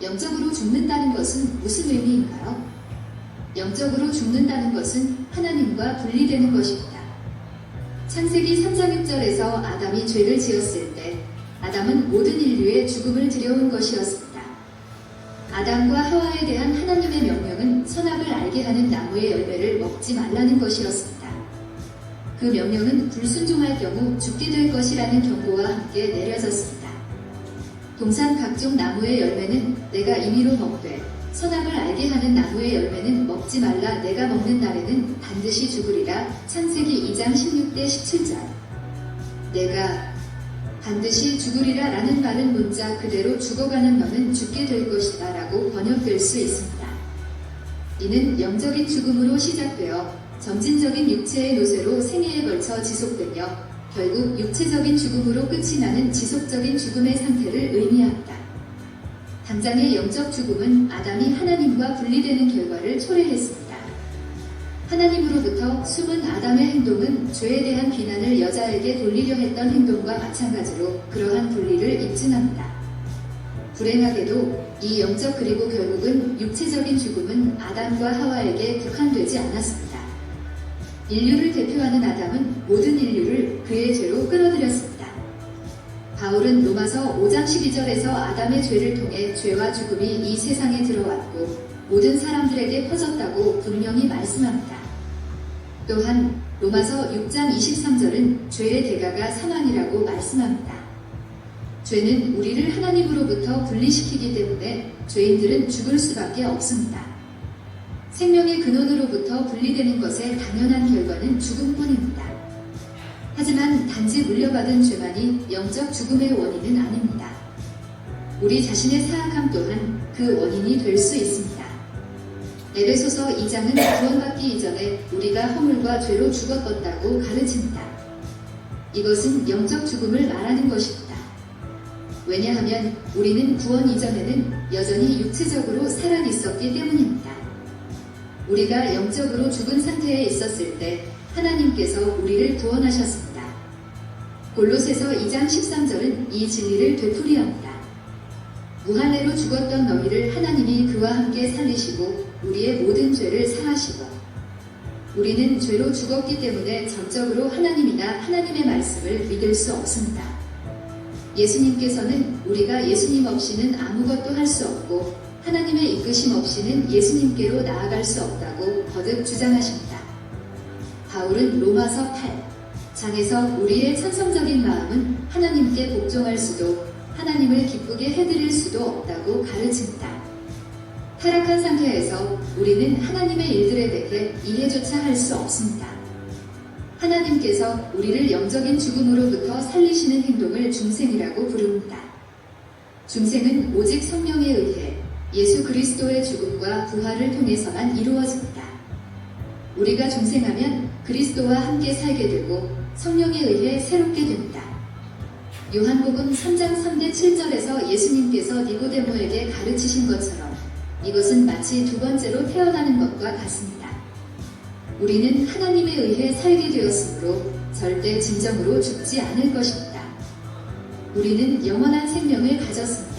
영적으로 죽는다는 것은 무슨 의미인가요? 영적으로 죽는다는 것은 하나님과 분리되는 것입니다. 창세기 3장 6절에서 아담이 죄를 지었을 때 아담은 모든 인류의 죽음을 들여온 것이었습니다. 아담과 하와에 대한 하나님의 명령은 선악을 알게 하는 나무의 열매를 먹지 말라는 것이었습니다. 그 명령은 불순종할 경우 죽게 될 것이라는 경고와 함께 내려졌습니다. 동산 각종 나무의 열매는 내가 임의로 먹되 선악을 알게 하는 나무의 열매는 먹지 말라 내가 먹는 날에는 반드시 죽으리라. 창세기 2장 16대 17절. 내가 반드시 죽으리라 라는 말은 문자 그대로 죽어가는 너는 죽게 될 것이다 라고 번역될 수 있습니다. 이는 영적인 죽음으로 시작되어 점진적인 육체의 노쇠로 생애에 걸쳐 지속되며 결국 육체적인 죽음으로 끝이 나는 지속적인 죽음의 상태를 의미합니다. 당장의 영적 죽음은 아담이 하나님과 분리되는 결과를 초래했습니다. 하나님으로부터 숨은 아담의 행동은 죄에 대한 비난을 여자에게 돌리려 했던 행동과 마찬가지로 그러한 분리를 입증합니다. 불행하게도 이 영적 그리고 결국은 육체적인 죽음은 아담과 하와에게 국한되지 않았습니다. 인류를 대표하는 아담은 모든 인류를 그의 죄로 끌어들였습니다. 바울은 로마서 5장 12절에서 아담의 죄를 통해 죄와 죽음이 이 세상에 들어왔고 모든 사람들에게 퍼졌다고 분명히 말씀합니다. 또한 로마서 6장 23절은 죄의 대가가 사망이라고 말씀합니다. 죄는 우리를 하나님으로부터 분리시키기 때문에 죄인들은 죽을 수밖에 없습니다. 생명의 근원으로부터 분리되는 것의 당연한 결과는 죽음뿐입니다. 하지만 단지 물려받은 죄만이 영적 죽음의 원인은 아닙니다. 우리 자신의 사악함 또한 그 원인이 될 수 있습니다. 에베소서 2장은 구원받기 이전에 우리가 허물과 죄로 죽었다고 가르칩니다. 이것은 영적 죽음을 말하는 것입니다. 왜냐하면 우리는 구원 이전에는 여전히 육체적으로 살아 있었기 때문입니다. 우리가 영적으로 죽은 상태에 있었을 때 하나님께서 우리를 구원하셨습니다. 골로새서 2장 13절은 이 진리를 되풀이합니다. 무한대로 죽었던 너희를 하나님이 그와 함께 살리시고 우리의 모든 죄를 사하시고. 우리는 죄로 죽었기 때문에 전적으로 하나님이나 하나님의 말씀을 믿을 수 없습니다. 예수님께서는 우리가 예수님 없이는 아무것도 할 수 없고 하나님의 이끄심 없이는 예수님께로 나아갈 수 없다고 거듭 주장하십니다. 바울은 로마서 8장에서 우리의 천성적인 마음은 하나님께 복종할 수도 하나님을 기쁘게 해드릴 수도 없다고 가르칩니다. 타락한 상태에서 우리는 하나님의 일들에 대해 이해조차 할 수 없습니다. 하나님께서 우리를 영적인 죽음으로부터 살리시는 행동을 중생이라고 부릅니다. 중생은 오직 성령에 의해 예수 그리스도의 죽음과 부활을 통해서만 이루어집니다. 우리가 중생하면 그리스도와 함께 살게 되고 성령에 의해 새롭게 됩니다. 요한복음 3장 3대 7절에서 예수님께서 니고데모에게 가르치신 것처럼 이것은 마치 두 번째로 태어나는 것과 같습니다. 우리는 하나님에 의해 살게 되었으므로 절대 진정으로 죽지 않을 것입니다. 우리는 영원한 생명을 가졌습니다.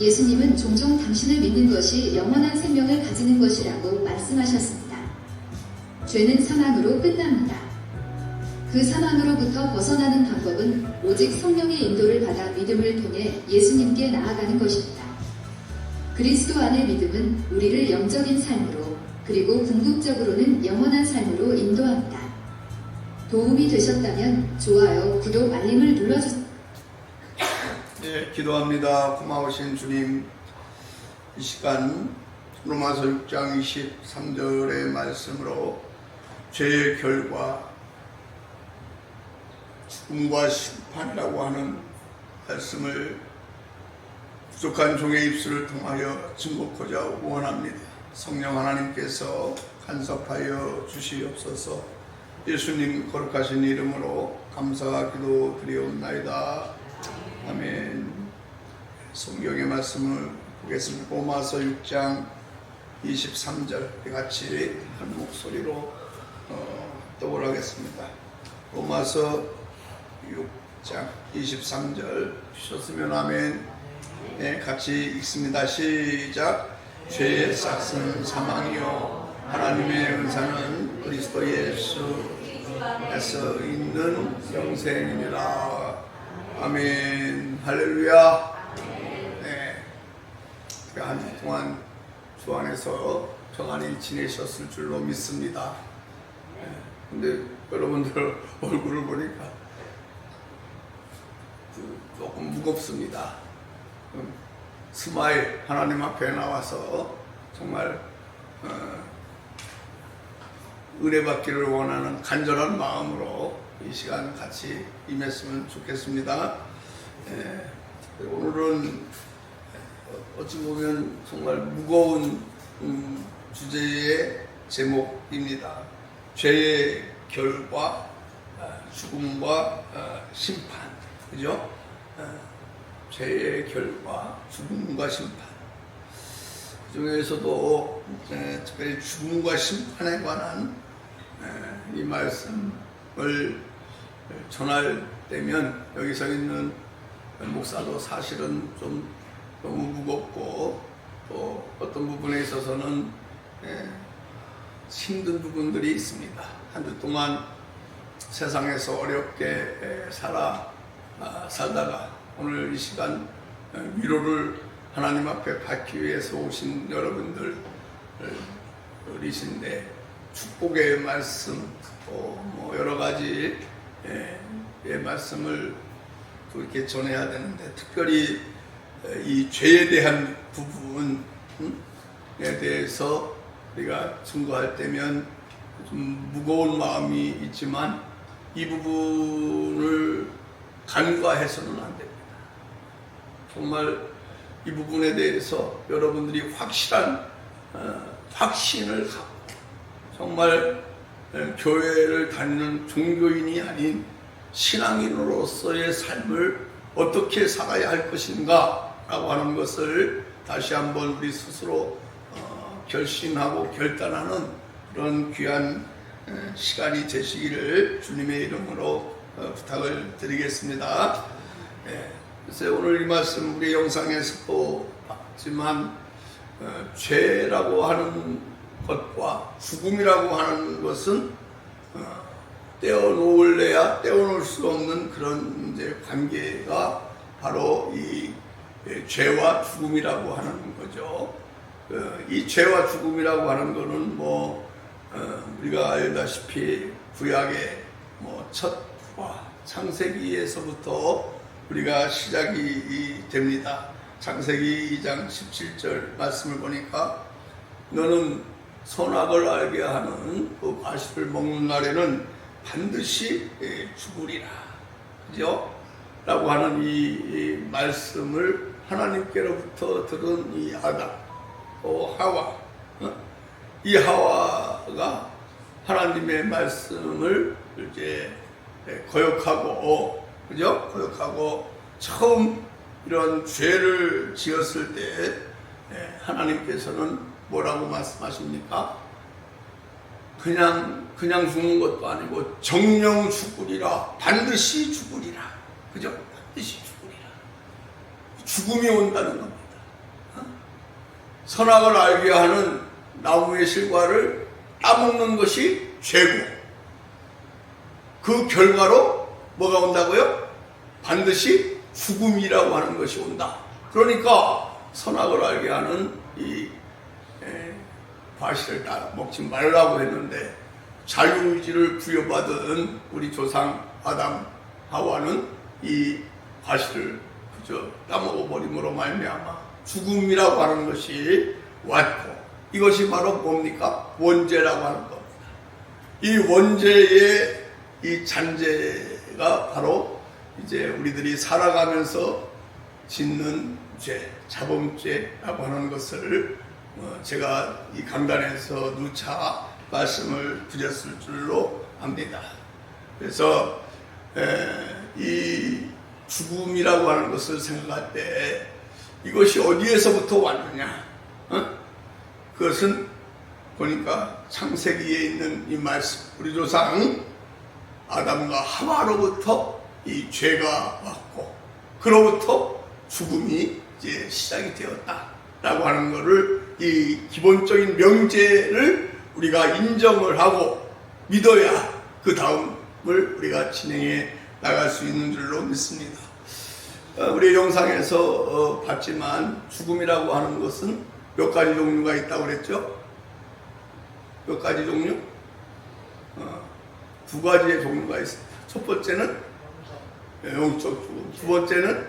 예수님은 종종 당신을 믿는 것이 영원한 생명을 가지는 것이라고 말씀하셨습니다. 죄는 사망으로 끝납니다. 그 사망으로부터 벗어나는 방법은 오직 성령의 인도를 받아 믿음을 통해 예수님께 나아가는 것입니다. 그리스도 안의 믿음은 우리를 영적인 삶으로 그리고 궁극적으로는 영원한 삶으로 인도합니다. 도움이 되셨다면 좋아요, 구독, 알림을 눌러주세요. 네, 기도합니다. 고마우신 주님, 이 시간 로마서 6장 23절의 말씀으로 죄의 결과 죽음과 심판이라고 하는 말씀을 부족한 종의 입술을 통하여 증거하고자 원합니다. 성령 하나님께서 간섭하여 주시옵소서. 예수님 거룩하신 이름으로 감사와 기도 드리옵나이다. 아멘. 성경의 말씀을 보겠습니다. 로마서 6장 23절 같이 한 목소리로 합독을 하겠습니다. 로마서 6장 23절 주셨으면 아멘. 네, 같이 읽습니다. 시작. 죄의 싹은 사망이요 하나님의 은사는 그리스도 예수에서 있는 영생이니라. 아멘. 할렐루야. 네, 한 주 동안 주 안에서 평안히 지내셨을 줄로 믿습니다. 근데 여러분들 얼굴을 보니까 조금 무겁습니다. 스마일 하나님 앞에 나와서 정말 은혜 받기를 원하는 간절한 마음으로 이 시간 같이 임했으면 좋겠습니다. 오늘은 어찌 보면 정말 무거운 주제의 제목입니다. 죄의 결과, 죽음과 심판, 그죠? 죄의 결과, 죽음과 심판. 그 중에서도 특별히 죽음과 심판에 관한 이 말씀을 전할 때면 여기서 있는 목사도 사실은 좀 너무 무겁고 또 어떤 부분에 있어서는 힘든 부분들이 있습니다. 한 주 동안 세상에서 어렵게 살다가 오늘 이 시간 위로를 하나님 앞에 받기 위해서 오신 여러분들이신데 축복의 말씀 또 뭐 여러 가지 말씀을 또 이렇게 전해야 되는데 특별히 이 죄에 대한 부분에 대해서 우리가 증거할 때면 좀 무거운 마음이 있지만 이 부분을 간과해서는 안 됩니다. 정말 이 부분에 대해서 여러분들이 확실한 확신을 갖고 정말 교회를 다니는 종교인이 아닌 신앙인으로서의 삶을 어떻게 살아야 할 것인가 라고 하는 것을 다시 한번 우리 스스로 결심하고 결단하는 그런 귀한 시간이 되시기를 주님의 이름으로 부탁을 드리겠습니다. 그래서 오늘 이 말씀 우리 영상에서도 봤지만 죄라고 하는 것과 죽음이라고 하는 것은 떼어놓을래야 떼어놓을 수 없는 그런 이제 관계가 바로 이 죄와 죽음이라고 하는 거죠. 이 죄와 죽음이라고 하는 것은 우리가 알다시피 구약의 첫화 창세기에서부터 우리가 시작이 됩니다. 창세기 2장 17절 말씀을 보니까 너는 선악을 알게 하는 그 과실을 먹는 날에는 반드시 죽으리라. 그죠? 라고 하는 이 말씀을 하나님께로부터 들은 이 아담, 또 하와, 이 하와가 하나님의 말씀을 이제 거역하고, 그죠? 거역하고 처음 이런 죄를 지었을 때 하나님께서는 뭐라고 말씀하십니까? 그냥 죽는 것도 아니고 정령 죽으리라. 반드시 죽으리라. 그죠? 반드시 죽으리라. 죽음이 온다는 겁니다. 선악을 알게 하는 나무의 실과를 따먹는 것이 죄고 그 결과로 뭐가 온다고요? 반드시 죽음이라고 하는 것이 온다. 그러니까 선악을 알게 하는 이 과실을 다 먹지 말라고 했는데 자유의지를 부여받은 우리 조상 아담 하와는 이 과실을 그저 따먹어버림으로 말미암아 죽음이라고 하는 것이 왔고 이것이 바로 뭡니까? 원죄라고 하는 겁니다. 이 원죄의 이 잔재가 바로 이제 우리들이 살아가면서 짓는 죄, 자범죄라고 하는 것을 제가 이 강단에서 누차 말씀을 드렸을 줄로 압니다. 그래서 이 죽음이라고 하는 것을 생각할 때 이것이 어디에서부터 왔느냐? 그것은 보니까 창세기에 있는 이 말씀, 우리 조상 아담과 하와로부터 이 죄가 왔고 그로부터 죽음이 이제 시작이 되었다라고 하는 것을, 이 기본적인 명제를 우리가 인정을 하고 믿어야 그 다음을 우리가 진행해 나갈 수 있는 줄로 믿습니다. 우리 영상에서 봤지만 죽음이라고 하는 것은 몇 가지 종류가 있다고 그랬죠? 몇 가지 종류? 두 가지의 종류가 있습니다. 첫 번째는 영적 죽음, 두 번째는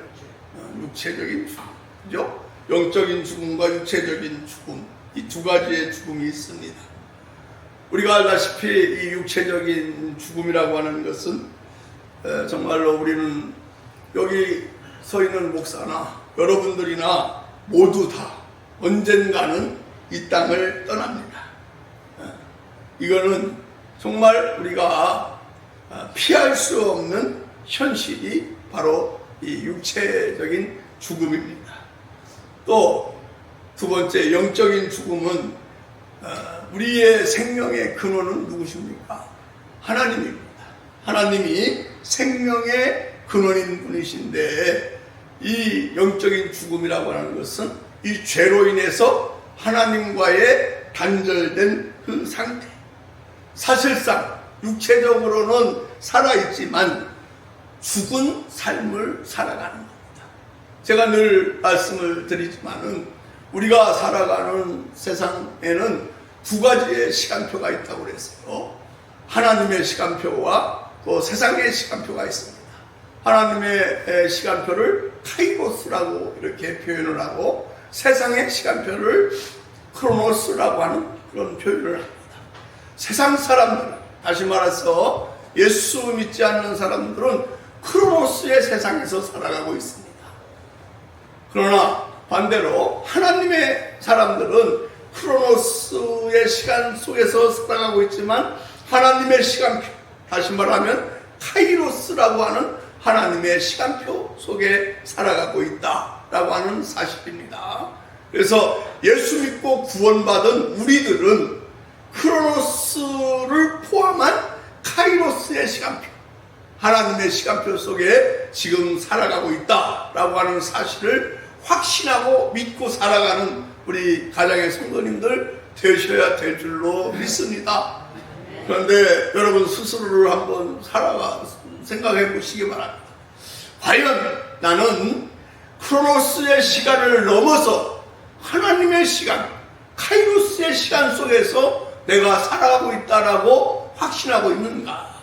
육체적인 죽음. 그죠? 영적인 죽음과 육체적인 죽음, 이 두 가지의 죽음이 있습니다. 우리가 알다시피 이 육체적인 죽음이라고 하는 것은 정말로 우리는 여기 서 있는 목사나 여러분들이나 모두 다 언젠가는 이 땅을 떠납니다. 이거는 정말 우리가 피할 수 없는 현실이 바로 이 육체적인 죽음입니다. 또 두 번째 영적인 죽음은 우리의 생명의 근원은 누구십니까? 하나님입니다. 하나님이 생명의 근원인 분이신데, 이 영적인 죽음이라고 하는 것은 이 죄로 인해서 하나님과의 단절된 그 상태. 사실상 육체적으로는 살아있지만 죽은 삶을 살아가는 겁니다. 제가 늘 말씀을 드리지만은 우리가 살아가는 세상에는 두 가지의 시간표가 있다고 그랬어요. 하나님의 시간표와 또 세상의 시간표가 있습니다. 하나님의 시간표를 카이로스라고 이렇게 표현을 하고, 세상의 시간표를 크로노스라고 하는 그런 표현을 합니다. 세상 사람들은, 다시 말해서 예수 믿지 않는 사람들은 크로노스의 세상에서 살아가고 있습니다. 그러나 반대로 하나님의 사람들은 크로노스의 시간 속에서 살아가고 있지만 하나님의 시간표, 다시 말하면 카이로스라고 하는 하나님의 시간표 속에 살아가고 있다라고 하는 사실입니다. 그래서 예수 믿고 구원받은 우리들은 크로노스를 포함한 카이로스의 시간표, 하나님의 시간표 속에 지금 살아가고 있다라고 하는 사실을 확신하고 믿고 살아가는 우리 가정의 성도님들 되셔야 될 줄로 믿습니다. 그런데 여러분 스스로를 한번 생각해 보시기 바랍니다. 과연 나는 크로노스의 시간을 넘어서 하나님의 시간, 카이로스의 시간 속에서 내가 살아가고 있다라고 확신하고 있는가?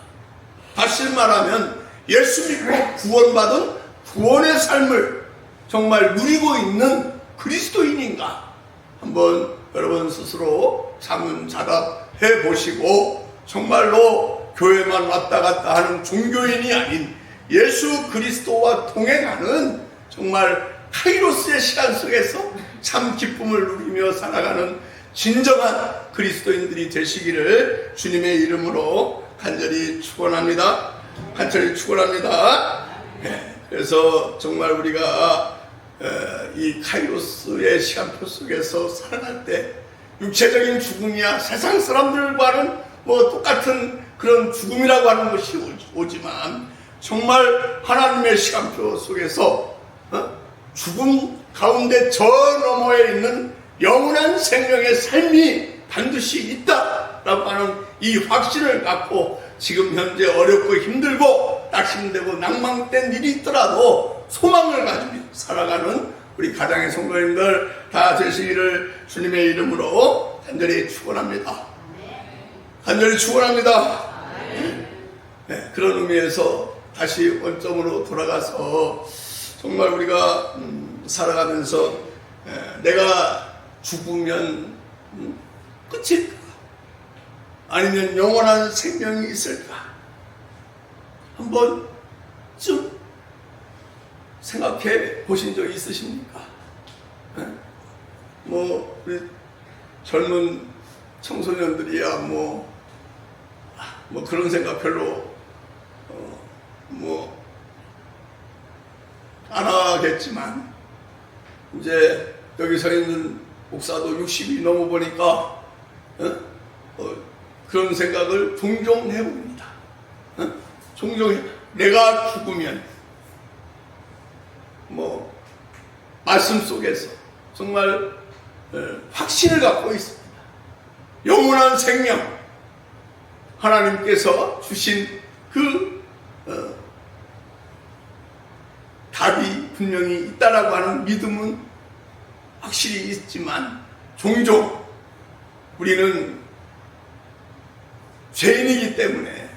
다시 말하면 예수 믿고 구원받은 구원의 삶을 정말 누리고 있는 그리스도인인가? 한번 여러분 스스로 자문자답해 보시고, 정말로 교회만 왔다 갔다 하는 종교인이 아닌 예수 그리스도와 동행하는 정말 카이로스의 시간 속에서 참 기쁨을 누리며 살아가는 진정한 그리스도인들이 되시기를 주님의 이름으로 간절히 축원합니다. 간절히 축원합니다. 그래서 정말 우리가 이 카이로스의 시간표 속에서 살아갈 때 육체적인 죽음이야 세상 사람들과는 뭐 똑같은 그런 죽음이라고 하는 것이 오지만, 정말 하나님의 시간표 속에서 죽음 가운데 저 너머에 있는 영원한 생명의 삶이 반드시 있다라고 하는 이 확신을 갖고, 지금 현재 어렵고 힘들고 낙심되고 낭망된 일이 있더라도 소망을 가지고 살아가는 우리 가정의 성도님들 다 되시기를 주님의 이름으로 간절히 축원합니다. 간절히 축원합니다. 네, 그런 의미에서 다시 원점으로 돌아가서 정말 우리가 살아가면서 내가 죽으면 끝일까? 아니면 영원한 생명이 있을까? 한번 좀 생각해 보신 적 있으십니까? 뭐 우리 젊은 청소년들이야 뭐 그런 생각 별로 안 하겠지만, 이제 여기 서 있는 목사도 60이 넘어 보니까 그런 생각을 종종 해봅니다. 종종 내가 죽으면 말씀 속에서 정말 확신을 갖고 있습니다. 영원한 생명, 하나님께서 주신 그 답이 분명히 있다라고 하는 믿음은 확실히 있지만, 종종 우리는 죄인이기 때문에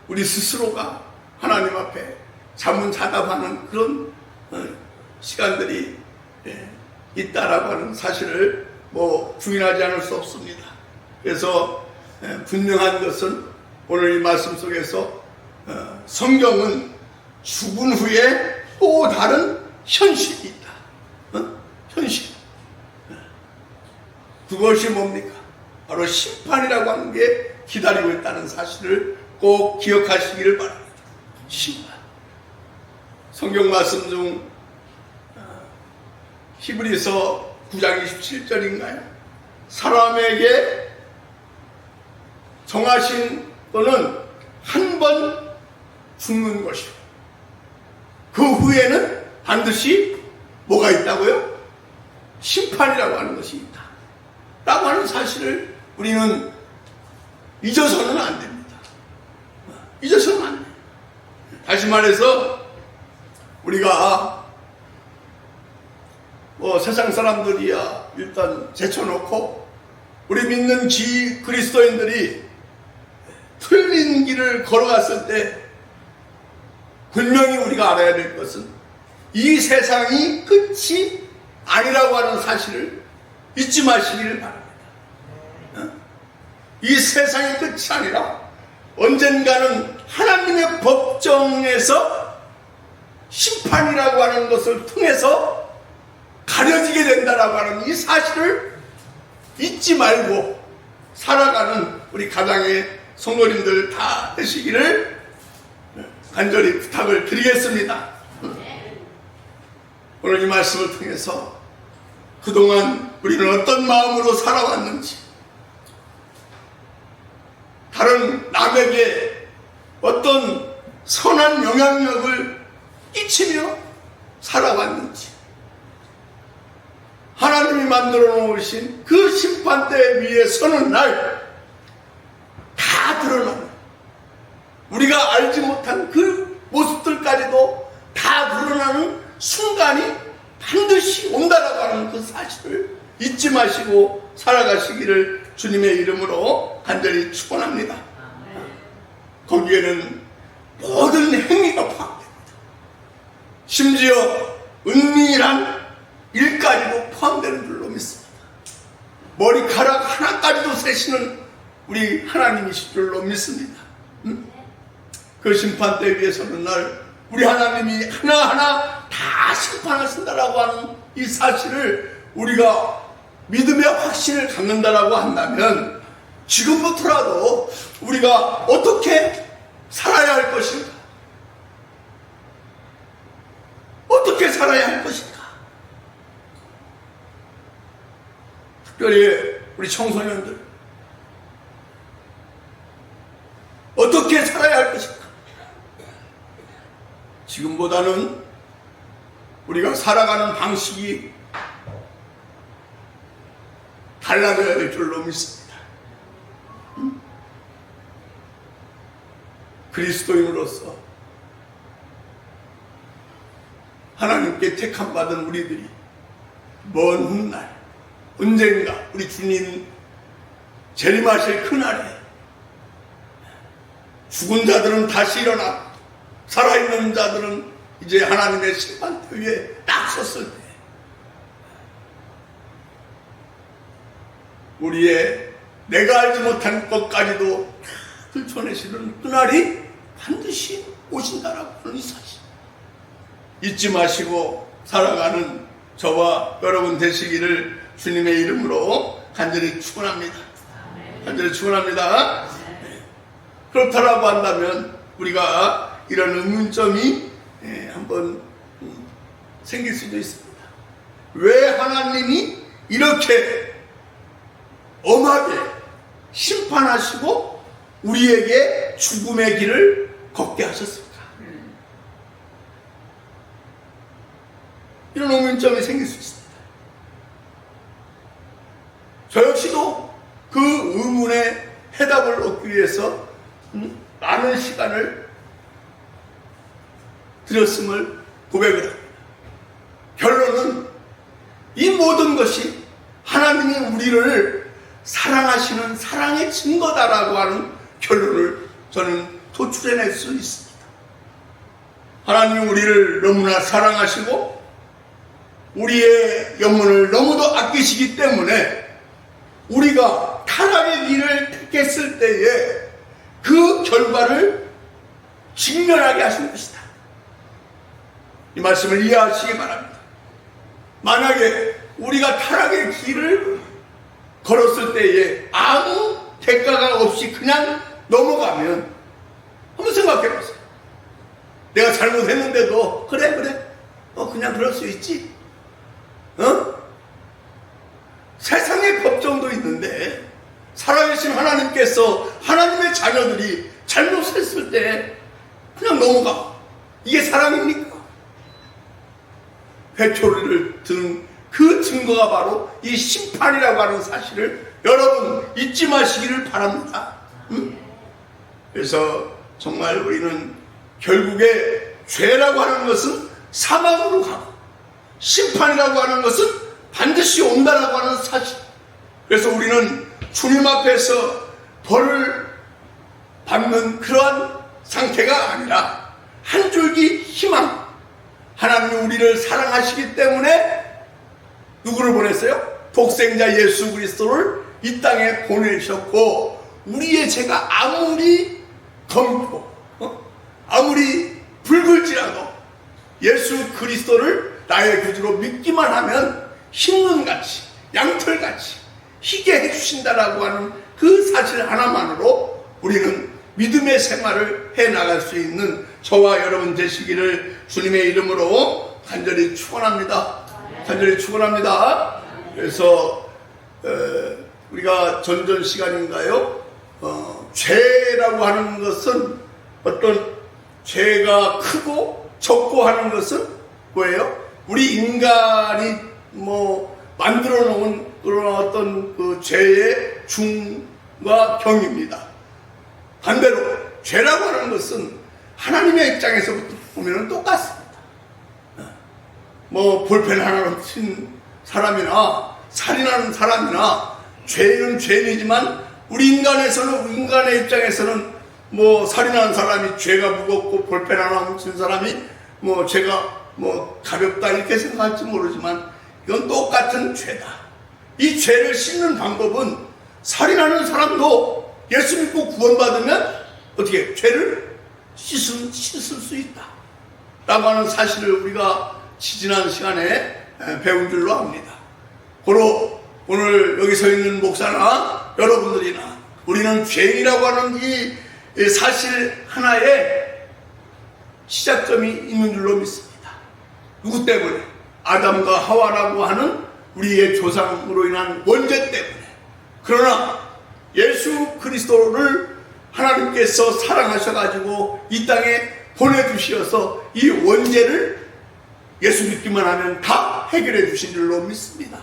우리 스스로가 하나님 앞에 자문자답하는 그런 시간들이 있다라고 하는 사실을 부인하지 않을 수 없습니다. 그래서 분명한 것은 오늘 이 말씀 속에서 성경은 죽은 후에 또 다른 현실이 있다. 현실. 그것이 뭡니까? 바로 심판이라고 하는 게 기다리고 있다는 사실을 꼭 기억하시기를 바랍니다. 심판. 성경 말씀 중 히브리서 9장 27절인가요? 사람에게 정하신 거는 한 번 죽는 것이고, 그 후에는 반드시 뭐가 있다고요? 심판이라고 하는 것이 있다 라고 하는 사실을 우리는 잊어서는 안 됩니다. 잊어서는 안 돼요. 다시 말해서 우리가 세상 사람들이야 일단 제쳐놓고 우리 믿는 그리스도인들이 틀린 길을 걸어갔을 때 분명히 우리가 알아야 될 것은 이 세상이 끝이 아니라고 하는 사실을 잊지 마시기를 바랍니다. 이 세상이 끝이 아니라 언젠가는 하나님의 법정에서 심판이라고 하는 것을 통해서 가려지게 된다라고 하는 이 사실을 잊지 말고 살아가는 우리 가장의 성도님들 다 되시기를 간절히 부탁을 드리겠습니다. 오늘 이 말씀을 통해서 그동안 우리는 어떤 마음으로 살아왔는지, 다른 남에게 어떤 선한 영향력을 끼치며 살아왔는지, 하나님이 만들어 놓으신 그 심판대 위에 서는 날 다 드러나는, 우리가 알지 못한 그 모습들까지도 다 드러나는 순간이 반드시 온다라고 하는 그 사실을 잊지 마시고 살아가시기를 주님의 이름으로 간절히 축원합니다. 거기에는 모든 행위가 포함됩니다. 심지어 은밀한 일까지도 포함되는 줄로 믿습니다. 머리카락 하나까지도 세시는 우리 하나님이실 줄로 믿습니다. 그 심판대 위에 서는 날 우리 하나님이 하나하나 다 심판하신다라고 하는 이 사실을 우리가 믿음의 확신을 갖는다라고 한다면 지금부터라도 우리가 어떻게 살아야 할 것인가? 어떻게 살아야 할 것인가? 특별히 우리 청소년들 어떻게 살아야 할 것인가? 지금보다는 우리가 살아가는 방식이 달라져야 될 줄로 믿습니다. 그리스도인으로서 하나님께 택함받은 우리들이 먼 훗날 언젠가 우리 주님 재림하실 그날에 죽은 자들은 다시 일어나 살아있는 자들은 이제 하나님의 심판대 위에 딱 섰을 때 우리의 내가 알지 못한 것까지도 들춰내시는 그날이 반드시 오신다라고 하는 이 사실 잊지 마시고 살아가는 저와 여러분 되시기를 주님의 이름으로 간절히 축원합니다. 간절히 축원합니다. 그렇다라고 한다면 우리가 이런 의문점이 한번 생길 수도 있습니다. 왜 하나님이 이렇게 엄하게 심판하시고 우리에게 죽음의 길을 걷게 하셨을까? 이런 의문점이 생길 수 있습니다. 저 역시도 그 의문의 해답을 얻기 위해서 많은 시간을 들였음을 고백을 합니다. 결론은 이 모든 것이 하나님이 우리를 사랑하시는 사랑의 증거다라고 하는 결론을 저는 도출해낼 수 있습니다. 하나님이 우리를 너무나 사랑하시고 우리의 영혼을 너무도 아끼시기 때문에 우리가 타락의 길을 택했을 때에 그 결과를 직면하게 하신 것이다. 이 말씀을 이해하시기 바랍니다. 만약에 우리가 타락의 길을 걸었을 때에 아무 대가가 없이 그냥 넘어가면 한번 생각해 보세요. 내가 잘못했는데도 그래 그냥 그럴 수 있지. 세상의 법정도 있는데 살아계신 하나님께서 하나님의 자녀들이 잘못했을 때 그냥 넘어가. 이게 사랑입니까? 회초리를 든 그 증거가 바로 이 심판이라고 하는 사실을 여러분 잊지 마시기를 바랍니다. 그래서 정말 우리는 결국에 죄라고 하는 것은 사망으로 가고 심판이라고 하는 것은 반드시 온다라고 하는 사실. 그래서 우리는 주님 앞에서 벌을 받는 그러한 상태가 아니라 한 줄기 희망. 하나님이 우리를 사랑하시기 때문에 누구를 보냈어요? 독생자 예수 그리스도를 이 땅에 보내셨고 우리의 죄가 아무리 검고 아무리 붉을지라도 예수 그리스도를 나의 구주로 믿기만 하면 흰눈같이 양털같이 희게 해주신다라고 하는 그 사실 하나만으로 우리는 믿음의 생활을 해나갈 수 있는 저와 여러분 되시기를 주님의 이름으로 간절히 축원합니다. 간절히 축원합니다. 그래서 우리가 전전 시간인가요? 죄라고 하는 것은 어떤 죄가 크고 적고 하는 것은 뭐예요? 우리 인간이 만들어 놓은 그런 어떤 그 죄의 중과 경입니다. 반대로 죄라고 하는 것은 하나님의 입장에서부터 보면 똑같습니다. 볼펜 하나 놓친 사람이나 살인하는 사람이나 죄는 죄이지만 우리 인간의 입장에서는 살인하는 사람이 죄가 무겁고 볼펜 하나 훔친 사람이 죄가 가볍다 이렇게 생각할지 모르지만 이건 똑같은 죄다. 이 죄를 씻는 방법은 살인하는 사람도 예수 믿고 구원받으면 어떻게 죄를 씻을 수 있다 라고 하는 사실을 우리가 지난 시간에 배운 줄로 압니다. 고로 오늘 여기 서 있는 목사나 여러분들이나 우리는 죄인이라고 하는 이 사실 하나에 시작점이 있는 줄로 믿습니다. 누구 때문에? 아담과 하와라고 하는 우리의 조상으로 인한 원죄 때문에. 그러나 예수 그리스도를 하나님께서 사랑하셔가지고 이 땅에 보내주시어서 이 원죄를 예수 믿기만 하면 다 해결해 주신 줄로 믿습니다.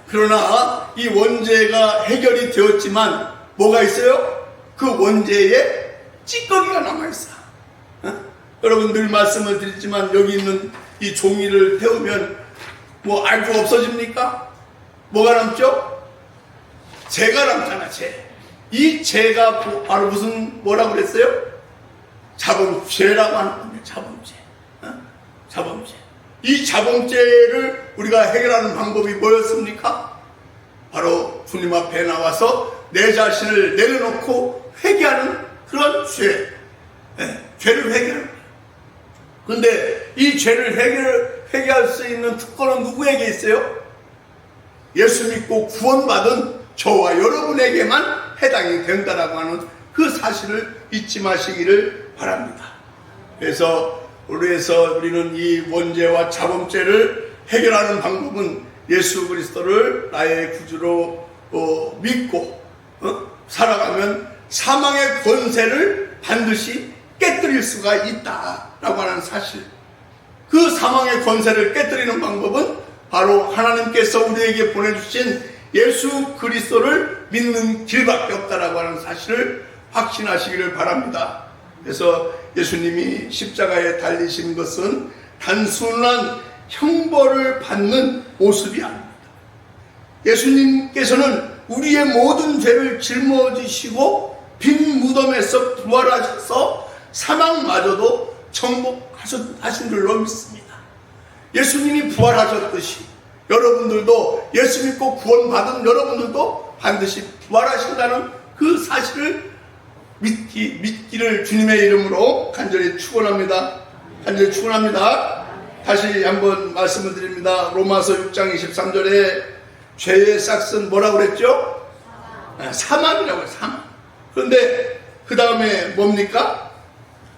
그러나 이 원죄가 해결이 되었지만 뭐가 있어요? 그 원죄에 찌꺼기가 남아있어. 여러분 늘 말씀을 드리지만 여기 있는 이 종이를 태우면 알고 없어집니까? 뭐가 남죠? 재가 남잖아, 재. 이 재가 바로 뭐라고 그랬어요? 자범죄라고 하는 겁니다. 자범죄. 자범죄. 이 자범죄를 우리가 해결하는 방법이 뭐였습니까? 바로 주님 앞에 나와서 내 자신을 내려놓고 회개하는 그런 죄. 죄를 회개합니다. 그런데 이 죄를 회개할 수 있는 특권은 누구에게 있어요? 예수 믿고 구원받은 저와 여러분에게만 해당이 된다라고 하는 그 사실을 잊지 마시기를 바랍니다. 그래서 우리는 이 원죄와 자범죄를 해결하는 방법은 예수 그리스도를 나의 구주로 믿고 살아가면 사망의 권세를 반드시 깨뜨릴 수가 있다라고 하는 사실. 그 사망의 권세를 깨뜨리는 방법은 바로 하나님께서 우리에게 보내주신 예수 그리스도를 믿는 길밖에 없다라고 하는 사실을 확신하시기를 바랍니다. 그래서 예수님이 십자가에 달리신 것은 단순한 형벌을 받는 모습이 아닙니다. 예수님께서는 우리의 모든 죄를 짊어지시고 빈 무덤에서 부활하셔서 사망마저도 정복하신 줄로 믿습니다. 예수님이 부활하셨듯이 여러분들도 예수 믿고 구원받은 여러분들도 반드시 부활하신다는 그 사실을 믿기를 주님의 이름으로 간절히 축원합니다. 간절히 축원합니다. 다시 한번 말씀을 드립니다. 로마서 6장 23절에 죄의 싹은 뭐라고 그랬죠? 사망이라고 해요. 사망. 그런데 그 다음에 뭡니까?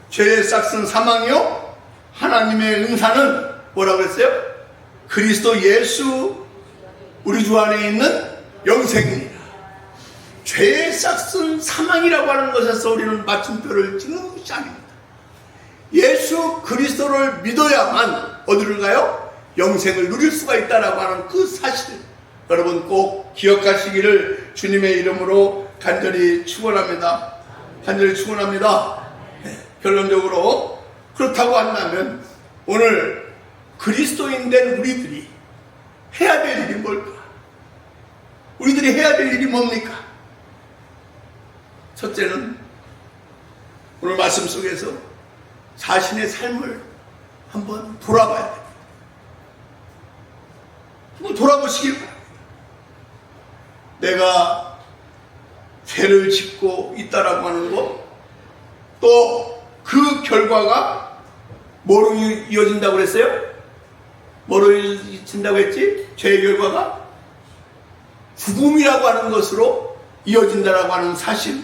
죄의 싹은 사망이요, 하나님의 은사는 뭐라고 했어요? 그리스도 예수 우리 주 안에 있는 영생이니라. 죄의 싹은 사망이라고 하는 것에서 우리는 마침표를 찍는 것이 아닙니다. 예수 그리스도를 믿어야만 어디를 가요? 영생을 누릴 수가 있다라고 하는 그 사실, 여러분 꼭 기억하시기를 주님의 이름으로 간절히 축원합니다. 간절히 축원합니다. 결론적으로 그렇다고 한다면 오늘 그리스도인 된 우리들이 해야 될 일이 뭘까? 우리들이 해야 될 일이 뭡니까? 첫째는 오늘 말씀 속에서 자신의 삶을 한번 돌아봐야 됩니다. 한번 돌아보시길 바랍니다. 내가 죄를 짓고 있다라고 하는 것, 또 그 결과가 뭐로 이어진다고 그랬어요? 뭐로 이어진다고 했지? 죄의 결과가 죽음이라고 하는 것으로 이어진다라고 하는 사실,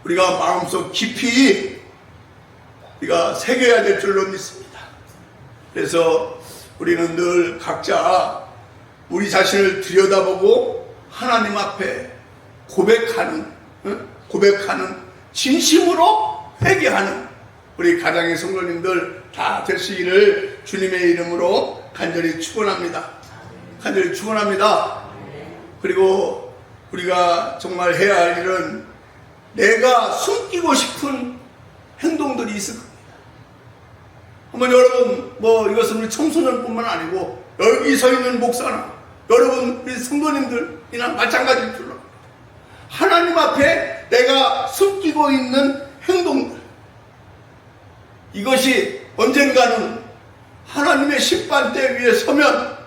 우리가 마음속 깊이 우리가 새겨야 될 줄로 믿습니다. 그래서 우리는 늘 각자 우리 자신을 들여다보고 하나님 앞에 고백하는 진심으로 회개하는 우리 가정의 성도님들 다 되시기를 주님의 이름으로 간절히 축원합니다. 간절히 축원합니다. 그리고 우리가 정말 해야 할 일은 내가 숨기고 싶은 행동들이 있을 겁니다. 한번 여러분, 이것은 우리 청소년뿐만 아니고 여기 서 있는 목사나 여러분 우리 성도님들이나 마찬가지일 줄로, 하나님 앞에 내가 숨기고 있는 행동들, 이것이 언젠가는 하나님의 심판대 위에 서면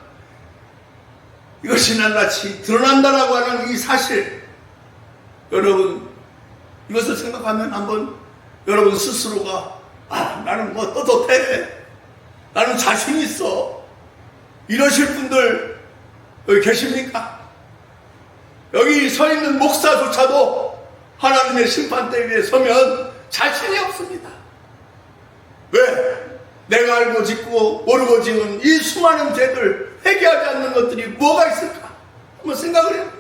이것이 낱낱이 드러난다라고 하는 이 사실, 여러분 이것을 생각하면 한번 여러분 스스로가 나는 떳떳해, 나는 자신 있어, 이러실 분들 여기 계십니까? 여기 서 있는 목사조차도 하나님의 심판대 위에 서면 자신이 없습니다. 왜? 내가 알고 짓고 모르고 지은 이 수많은 죄들, 회개하지 않는 것들이 뭐가 있을까? 한번 생각을 해요.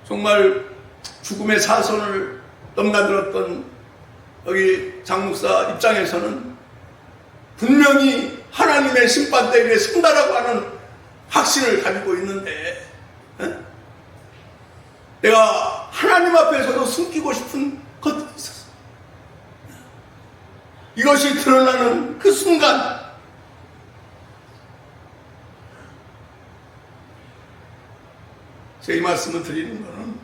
정말 죽음의 사선을 넘나들었던 여기 장목사 입장에서는 분명히 하나님의 심판대 위에 선다라고 하는 확신을 가지고 있는데, 내가 하나님 앞에서도 숨기고 싶은 것들이 있었어. 이것이 드러나는 그 순간, 제 이 말씀을 드리는 것은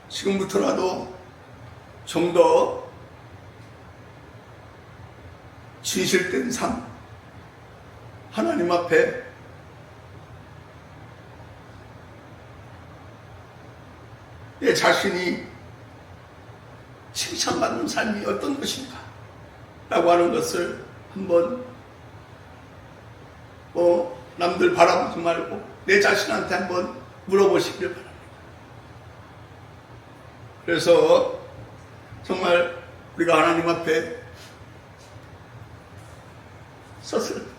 지금부터라도 좀 더 진실된 삶, 하나님 앞에 내 자신이 칭찬받는 삶이 어떤 것인가 라고 하는 것을 한번 남들 바라보지 말고 내 자신한테 한번 물어보시길 바랍니다. 그래서 정말 우리가 하나님 앞에 섰을 때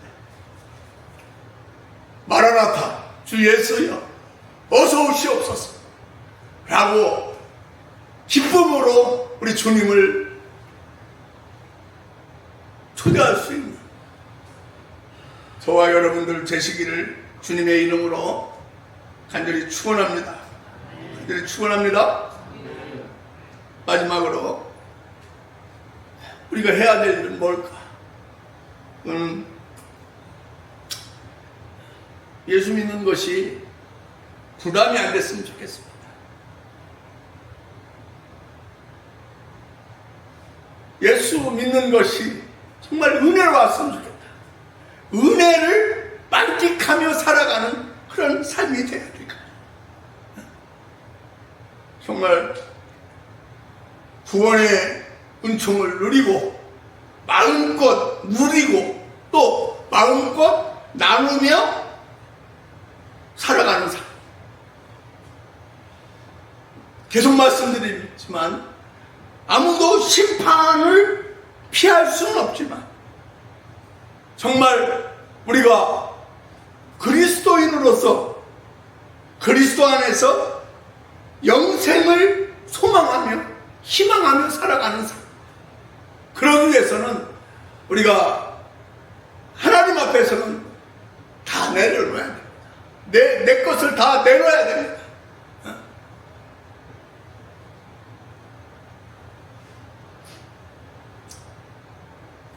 마라나타 주 예수여 어서 오시옵소서 라고 기쁨으로 우리 주님을 초대할 수 있는 저와 여러분들 되시기를 주님의 이름으로 간절히 축원합니다. 간절히 축원합니다. 마지막으로 우리가 해야 될 일은 뭘까? 예수 믿는 것이 부담이 안 됐으면 좋겠습니다. 예수 믿는 것이 정말 은혜로 왔으면 좋겠다. 은혜를 만끽하며 살아가는 그런 삶이 되어야 될까. 정말 구원의 은총을 누리고 마음껏 누리고 또 마음껏 나누며 살아가는 삶. 계속 말씀드리지만 아무도 심판을 피할 수는 없지만 정말 우리가 그리스도인으로서 그리스도 안에서 영생을 소망하며 희망하며 살아가는 삶. 그러기 위해서는 우리가 하나님 앞에서는 다 내려놓아야 됩니다. 내 것을 다 내놓아야 됩니다.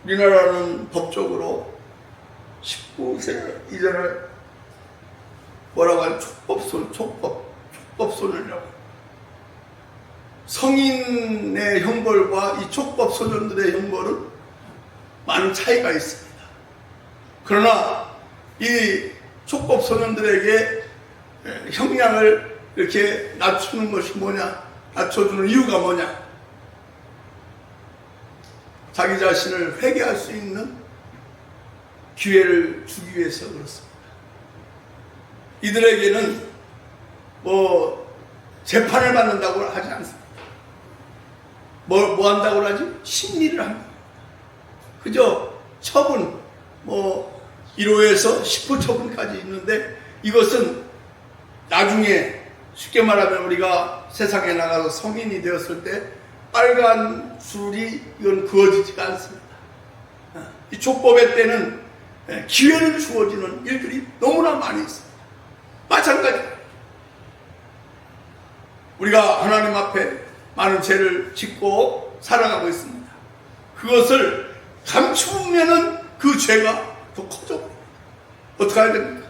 우리나라는 법적으로 19세 이전에 뭐라고 하는 촉법소년이라고. 성인의 형벌과 이 촉법소년들의 형벌은 많은 차이가 있습니다. 그러나 이 촉법소년들에게 형량을 이렇게 낮추는 것이 뭐냐? 낮춰주는 이유가 뭐냐? 자기 자신을 회개할 수 있는 기회를 주기 위해서 그렇습니다. 이들에게는 재판을 받는다고 하지 않습니다. 뭐 한다고 하지? 심리를 합니다. 그저 처분, 1호에서 10호 처분까지 있는데 이것은 나중에 쉽게 말하면 우리가 세상에 나가서 성인이 되었을 때 빨간 줄이 이건 그어지지가 않습니다. 이 촉법의 때는 기회를 주어지는 일들이 너무나 많이 있습니다. 마찬가지 우리가 하나님 앞에 많은 죄를 짓고 살아가고 있습니다. 그것을 감추면은 그 죄가 더 커져버립니다. 어떻게 해야 됩니까?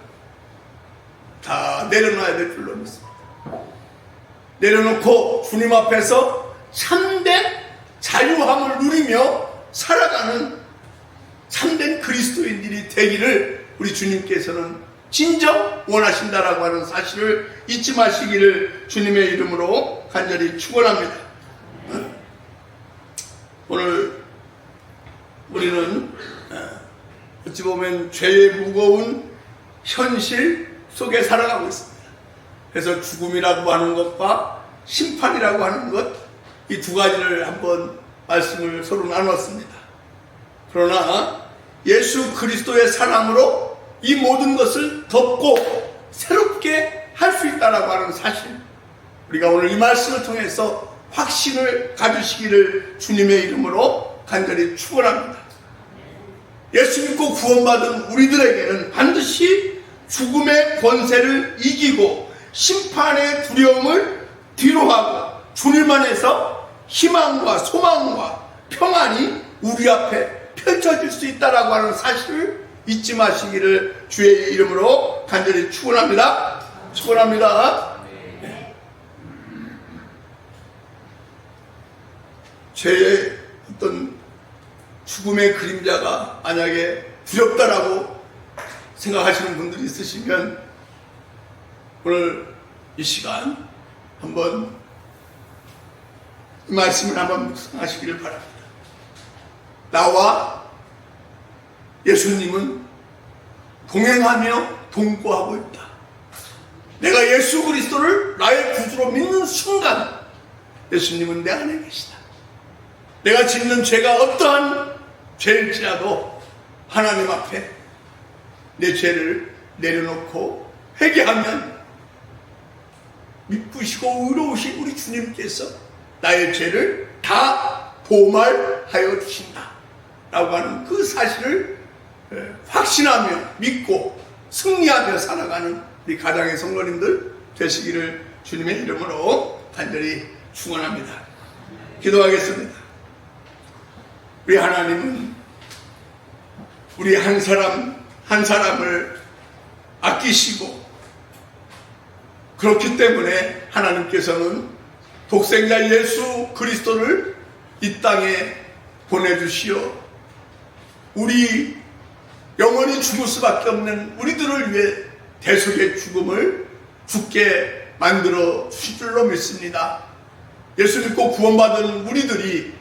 다 내려놔야 될 줄로 믿습니다. 내려놓고 주님 앞에서 참된 자유함을 누리며 살아가는 참된 그리스도인들이 되기를 우리 주님께서는 진정 원하신다라고 하는 사실을 잊지 마시기를 주님의 이름으로 간절히 축원합니다. 오늘 우리는 어찌 보면 죄의 무거운 현실 속에 살아가고 있습니다. 그래서 죽음이라고 하는 것과 심판이라고 하는 것, 이 두 가지를 한번 말씀을 서로 나눴습니다. 그러나 예수 그리스도의 사랑으로 이 모든 것을 덮고 새롭게 할 수 있다라고 하는 사실, 우리가 오늘 이 말씀을 통해서 확신을 가지시기를 주님의 이름으로 간절히 축원합니다. 예수 믿고 구원받은 우리들에게는 반드시 죽음의 권세를 이기고 심판의 두려움을 뒤로하고 주님 안에서 희망과 소망과 평안이 우리 앞에 펼쳐질 수 있다라고 하는 사실을 잊지 마시기를 주의 이름으로 간절히 축원합니다. 축원합니다. 죄의 어떤 죽음의 그림자가 만약에 두렵다라고 생각하시는 분들이 있으시면 오늘 이 시간 한번 이 말씀을 한번 묵상하시기를 바랍니다. 나와 예수님은 동행하며 동거하고 있다. 내가 예수 그리스도를 나의 구주로 믿는 순간 예수님은 내 안에 계시다. 내가 짓는 죄가 어떠한 죄일지라도 하나님 앞에 내 죄를 내려놓고 회개하면 미쁘시고 의로우신 우리 주님께서 나의 죄를 다 보말하여 주신다 라고 하는 그 사실을 확신하며 믿고 승리하며 살아가는 우리 가장의 성도님들 되시기를 주님의 이름으로 간절히 축원합니다. 기도하겠습니다. 우리 하나님은 우리 한 사람 한 사람을 아끼시고, 그렇기 때문에 하나님께서는 독생자 예수 그리스도를 이 땅에 보내주시어 우리 영원히 죽을 수밖에 없는 우리들을 위해 대속의 죽음을 죽게 만들어 주실 줄로 믿습니다. 예수 믿고 구원받은 우리들이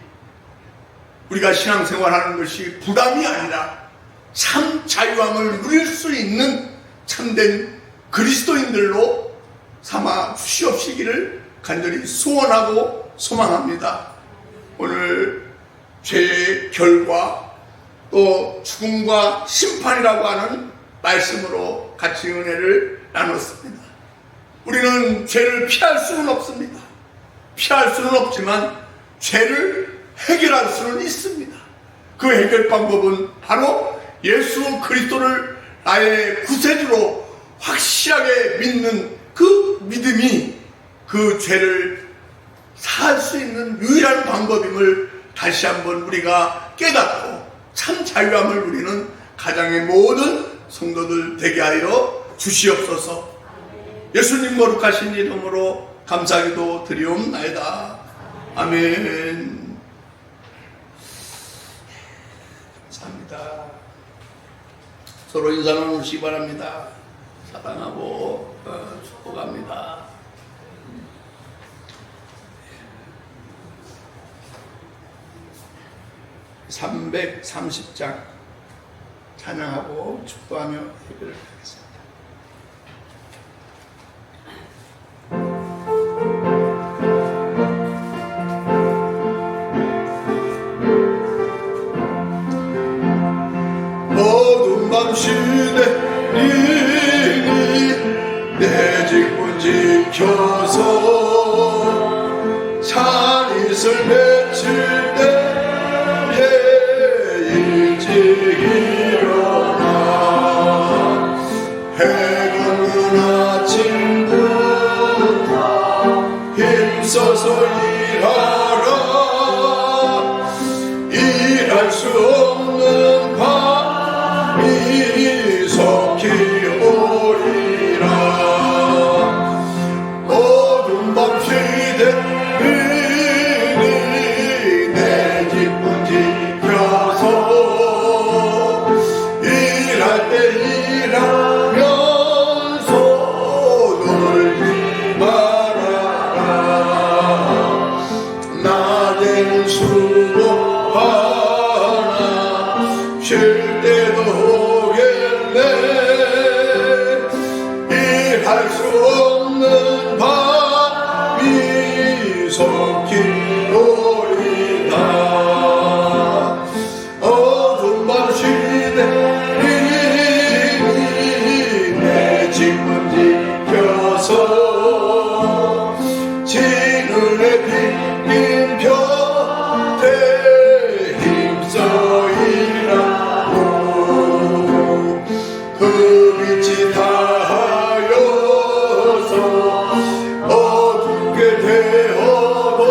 우리가 신앙생활하는 것이 부담이 아니라 참 자유함을 누릴 수 있는 참된 그리스도인들로 삼아 주시옵시기를 간절히 소원하고 소망합니다. 오늘 죄의 결과 또 죽음과 심판이라고 하는 말씀으로 같이 은혜를 나눴습니다. 우리는 죄를 피할 수는 없습니다. 피할 수는 없지만 죄를 해결할 수는 있습니다. 그 해결 방법은 바로 예수 그리스도를 나의 구세주로 확실하게 믿는 그 믿음이 그 죄를 사할 수 있는 유일한 방법임을 다시 한번 우리가 깨닫고 참 자유함을 누리는 가정의 모든 성도들 되게 하여 주시옵소서. 예수님 거룩하신 이름으로 감사기도 드리옵나이다. 아멘. 감사합니다. 서로 인사 나누시기 바랍니다. 사랑하고 축복합니다. 330장 찬양하고 축도하며 예배를 드리겠습니다. 어두운 밤 시내리니 내 직분 지켜서 찬이슬 맺힐 때 일찍 일어나 해 걷는 아침부터 힘써서 일하라. 일할 수 없는 밤이 속히 오리라. 어두운 밤 시대리니 내 기쁜 일할 때 일하면서 놀지 말아라. 낮에는 수고하나 쉴 때도 오겠네. 일할 수 없는 밤이 속히 오리다. 어두운 밤 시대리니 내 직분 지켜서 진은의 빈 곁에 힘써 일하고 그 빛이 다하여서 어둡게 되어도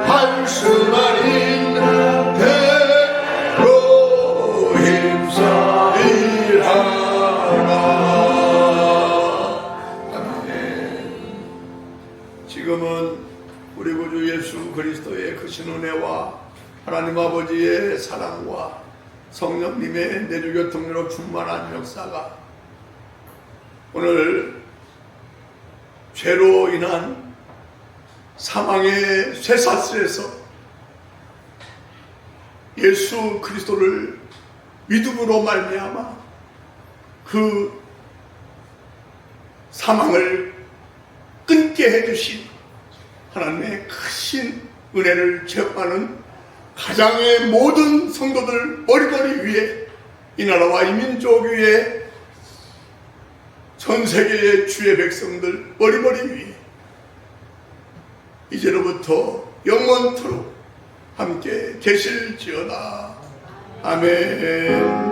한수만 있는 대로 힘써 일하라. 아멘. 지금은 우리 구주 예수 그리스도의 크신 은혜와 하나님 아버지의 사랑과 성령님의 내주교통으로 충만한 역사가 오늘 죄로 인한 사망의 쇠사슬에서 예수 그리스도를 믿음으로 말미암아 그 사망을 끊게 해주신 하나님의 크신 은혜를 제공하는 가장의 모든 성도들 머리머리 위에 이 나라와 이 민족 위에 전 세계의 주의 백성들 머리머리 위에 이제로부터 영원토록 함께 계실지어다. 아멘.